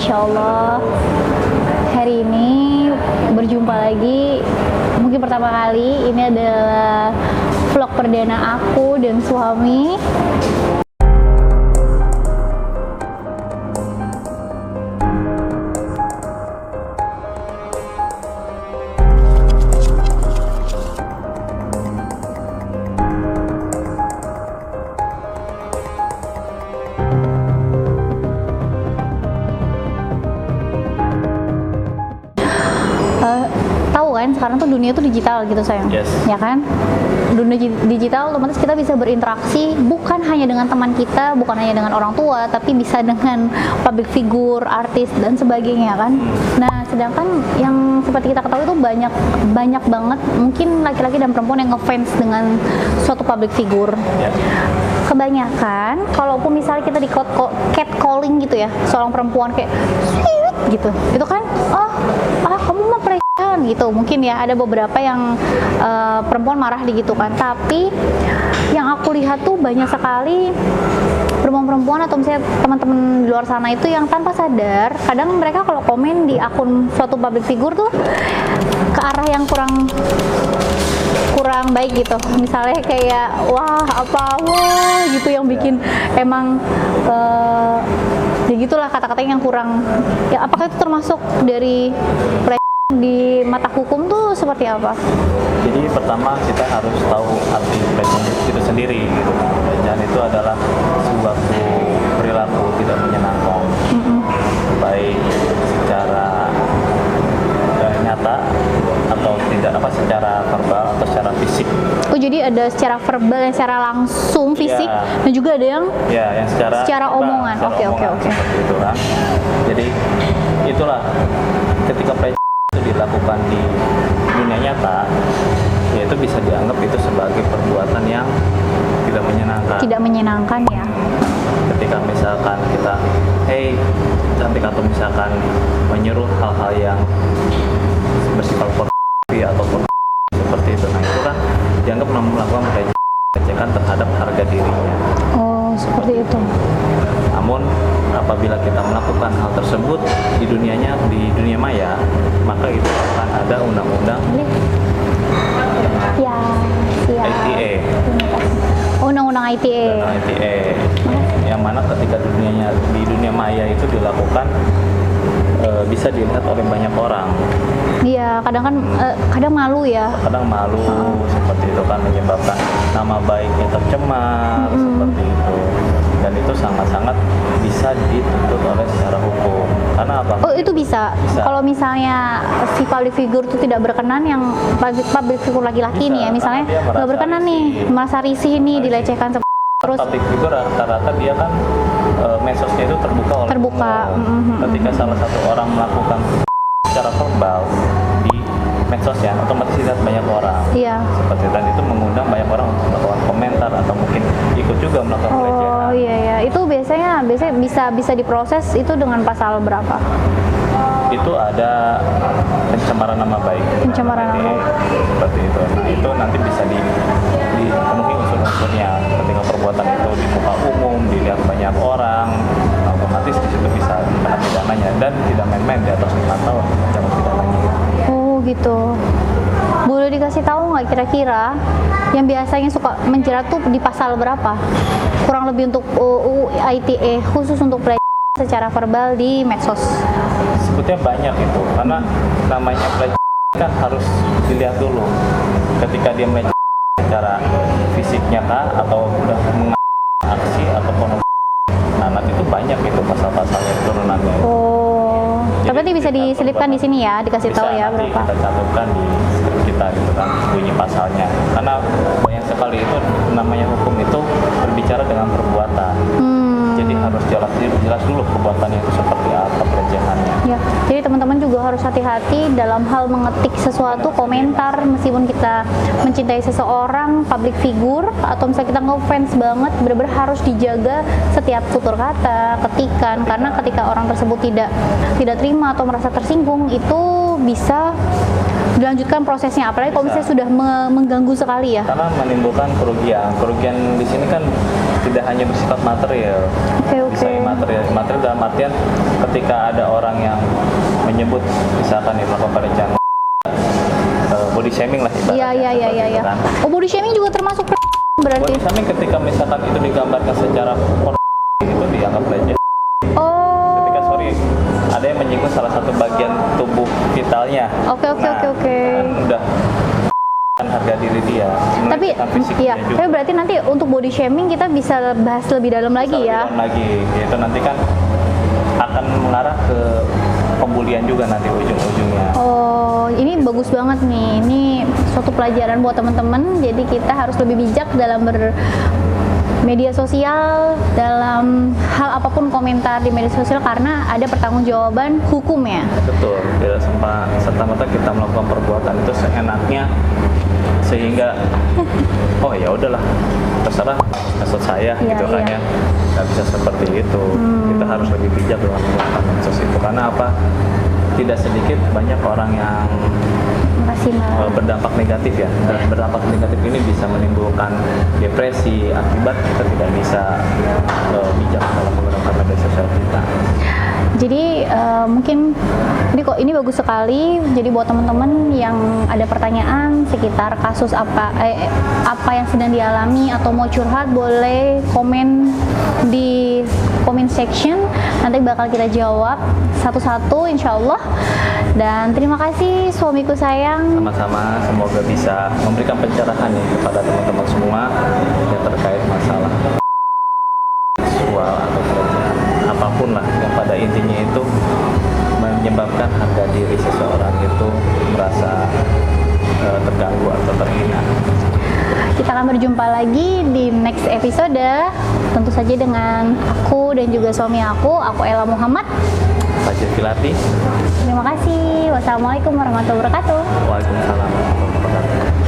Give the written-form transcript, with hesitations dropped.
Masya Allah. Hari ini berjumpa lagi. Mungkin pertama kali ini adalah vlog perdana aku dan suami. Tahu kan sekarang tuh dunia tuh digital gitu sayang, Yes. ya kan? Dunia digital otomatis kita bisa berinteraksi bukan hanya dengan teman kita, bukan hanya dengan orang tua, tapi bisa dengan public figure, artis dan sebagainya kan. Nah, sedangkan yang seperti kita ketahui itu banyak banget mungkin laki-laki dan perempuan yang ngefans dengan suatu public figure. Ya. Kebanyakan kalaupun misalnya kita di catcalling gitu ya, seorang perempuan kayak sweet gitu, itu kan kamu mah pelecehan gitu, mungkin ya ada beberapa yang perempuan marah gitu kan. Tapi yang aku lihat tuh banyak sekali perempuan-perempuan atau misalnya teman-teman di luar sana itu yang tanpa sadar kadang mereka kalau komen di akun suatu public figure tuh ke arah yang kurang baik gitu, misalnya kayak wah gitu yang bikin emang ya gitulah kata-katanya yang kurang ya. Apakah itu termasuk dari di mata hukum tuh seperti apa? Jadi pertama kita harus tahu arti pelecehan itu sendiri gitu. Pelecehan itu adalah suatu perilaku tidak menyenangkan, baik secara nyata atau tidak, secara verbal atau secara fisik. Oh, jadi ada secara verbal dan secara langsung fisik, dan juga ada yang yang secara omongan. Oke. Seperti itu kan. Jadi itulah ketika pelecehan itu dilakukan di dunia nyata, yaitu bisa dianggap itu sebagai perbuatan yang tidak menyenangkan. Tidak menyenangkan ya. Ketika misalkan kita, hey cantik, atau misalkan menyuruh hal-hal yang bersifat pornografi atau seperti itu, nah itu kan dianggap melakukan pelecehan terhadap harga dirinya. Oh, seperti itu. Namun apabila kita melakukan hal tersebut di dunia maya, maka itu akan ada undang-undang ITE. Undang-undang ITE. Yang mana ketika di dunia maya itu dilakukan bisa dilihat oleh banyak orang. Iya, kadang malu ya. Kadang malu seperti itu kan, menyebabkan nama baiknya tercemar seperti itu. Dan itu sangat-sangat bisa dituntut oleh secara hukum. Karena apa? Oh, itu bisa. Kalau misalnya si public figure itu tidak berkenan, yang public figure laki-laki nih ya, misalnya nggak berkenan nih, merasa risih nih, dilecehkan terus. Public figure rata-rata dia kan medsosnya itu terbuka oleh ketika salah satu orang melakukan secara verbal di medsosnya, otomatis dilihat banyak orang. Iya. Seperti itu, dan itu mengundang banyak orang untuk melakukan komentar atau mungkin ikut juga melakukan pelecehan. Oh iya. Itu biasanya bisa diproses itu dengan pasal berapa? Itu ada pencemaran nama baik. Pencemaran nama baik. Seperti itu. Nah, itu nanti bisa dipenuhi unsur-unsurnya. Ketika perbuatan itu di muka umum, dilihat banyak orang, otomatis di situ bisa kena pidananya, dan tidak main-main, di atas 5 tahun ancaman pidananya. Oh gitu. Boleh dikasih tahu nggak kira-kira yang biasanya suka menjerat tuh di pasal berapa? Kurang lebih untuk UU ITE khusus untuk pelecehan secara verbal di medsos. Sebetulnya banyak itu, karena namanya pelecehan kan harus dilihat dulu. Ketika dia melecehkan secara fisiknya atau udah mengaksi atau pornografi anak, itu banyak itu pasal-pasalnya, turunannya. Oh, tapi nanti bisa diselipkan di sini ya, dikasih tahu ya berapa. Kita cantumkan di skrip kita gitu kan, bunyi pasalnya. Karena banyak sekali itu namanya hukum itu berbicara dengan perbuatan. Jadi harus jelas dulu perbuatannya itu seperti apa, pelecehannya. Ya, jadi teman-teman juga harus hati-hati dalam hal mengetik sesuatu komentar, meskipun kita mencintai seseorang, public figure, atau misalnya kita ngefans banget, benar-benar harus dijaga setiap tutur kata, ketikan, karena ketika orang tersebut tidak terima atau merasa tersinggung, itu bisa dilanjutkan prosesnya, apalagi kalau misalnya sudah mengganggu sekali ya. Karena menimbulkan kerugian di sini kan tidak hanya bersifat material, Oke. bisa material dalam artian ketika ada orang yang menyebut misalkan nih melakukan pelecehan, body shaming lah ibaratnya. Iya. Gitu kan. Oh, body shaming juga termasuk berarti. Body shaming ketika misalkan itu digambarkan secara itu dianggap pelecehan. Oh. Ketika ada yang menyinggung salah satu bagian tubuh vitalnya. Oke. Kan udah kan harga diri dia. Tapi fisik iya, dia juga. tapi berarti nanti untuk body shaming kita bisa bahas lebih dalam lagi ya. Lebih dalam lagi, itu nanti kan akan mengarah ke pembulian juga nanti ujung-ujungnya. Oh, ini bagus banget nih. Ini suatu pelajaran buat teman-teman. Jadi kita harus lebih bijak dalam bermedia sosial, dalam hal apapun komentar di media sosial karena ada pertanggungjawaban hukum ya. Betul, tidak serta-merta kita melakukan perbuatan itu seenaknya sehingga oh ya udahlah terserah maksud saya Iya, gitu kan iya. ya, nggak bisa seperti itu. Kita harus lebih bijak dalam melakukan medsos itu karena apa, tidak sedikit banyak orang yang Makasih Mbak. berdampak negatif ya, dan berdampak negatif ini bisa menimbulkan depresi akibat kita tidak bisa bijak dalam menggunakan media sosial kita. Jadi mungkin ini bagus sekali. Jadi buat teman-teman yang ada pertanyaan sekitar kasus apa yang sedang dialami atau mau curhat, boleh komen di comment section. Nanti bakal kita jawab satu-satu insya Allah. Dan terima kasih suamiku sayang. Sama-sama, semoga bisa memberikan pencerahan ya kepada teman-teman semua yang terkait masalah seksual atau pelecehan apapun lah yang pada intinya itu menyebabkan harga diri seseorang itu merasa terganggu atau terhina. Kita akan berjumpa lagi di next episode, tentu saja dengan aku dan juga suami aku Ella Muhammad. Fajir Filati. Terima kasih. Wassalamualaikum warahmatullahi wabarakatuh. Waalaikumsalam warahmatullahi wabarakatuh.